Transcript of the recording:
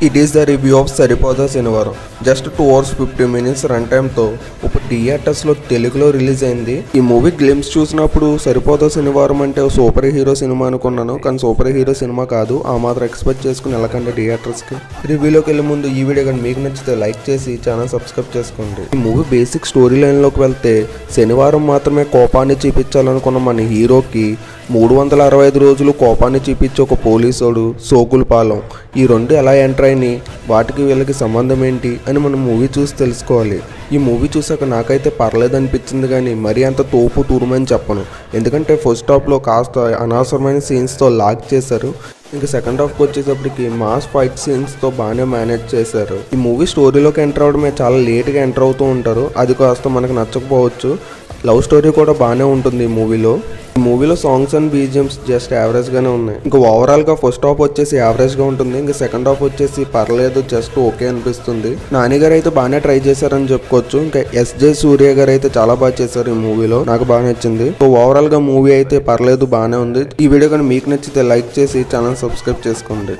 It is the review of Saripoda Shanivaram. Just 2 hours 50 minutes run టైమ్తో ఇప్పుడు థియేటర్స్లో తెలుగులో release అయింది. ఈ మూవీ గ్లిమ్స్ చూసినప్పుడు సరిపోదా శనివారం అంటే సూపర్ హీరో సినిమా అనుకున్నాను, కానీ సూపర్ హీరో సినిమా కాదు. ఆ మాత్రం ఎక్స్పెక్ట్ చేసుకుని వెళ్ళకండి థియేటర్స్కి. రివ్యూలోకి వెళ్ళే ముందు ఈ వీడియో కానీ మీకు నచ్చితే లైక్ చేసి ఛానల్ సబ్స్క్రైబ్ చేసుకోండి. ఈ మూవీ బేసిక్ స్టోరీ లైన్లోకి వెళ్తే శనివారం మాత్రమే కోపాన్ని చూపించాలనుకున్న మన హీరోకి 365 రోజులు కోపాన్ని చూపించే ఒక పోలీసోడు సోకులపాలెం, ఈ రెండు ఎలా ఎంటర్ అయినాయి, వాటికి వీళ్ళకి సంబంధం ఏంటి అని మనం మూవీ చూసి తెలుసుకోవాలి. ఈ మూవీ చూసాక నాకైతే పర్లేదు అనిపించింది, కానీ మరీ అంత తోపు తూరుమని చెప్పను. ఎందుకంటే ఫస్ట్ హాఫ్లో కాస్త అనవసరమైన సీన్స్తో లాగ్ చేశారు. ఇంకా సెకండ్ హాఫ్కి వచ్చేటప్పటికి మాస్ ఫైట్ సీన్స్తో బాగానే మేనేజ్ చేశారు. ఈ మూవీ స్టోరీలోకి ఎంటర్ అవడమే చాలా లేట్గా ఎంటర్ అవుతూ ఉంటారు, అది కాస్త మనకు నచ్చకపోవచ్చు. లవ్ స్టోరీ కూడా బాగానే ఉంటుంది ఈ మూవీలో సాంగ్స్ అండ్ బీజిఎమ్స్ జస్ట్ యావరేజ్గానే ఉన్నాయి. ఇంకా ఓవరాల్గా ఫస్ట్ హాఫ్ వచ్చేసి యావరేజ్గా ఉంటుంది, ఇంకా సెకండ్ హాఫ్ వచ్చేసి పర్లేదు, జస్ట్ ఓకే అనిపిస్తుంది. నాని గారు అయితే బాగానే ట్రై చేశారని చెప్పుకోవచ్చు. ఇంకా ఎస్జే సూర్య గారు అయితే చాలా బాగా చేశారు ఈ మూవీలో, నాకు బాగా నచ్చింది. సో ఓవరాల్గా మూవీ అయితే పర్లేదు, బాగానే ఉంది. ఈ వీడియో కానీ మీకు నచ్చితే లైక్ చేసి ఛానల్ సబ్స్క్రైబ్ చేసుకోండి.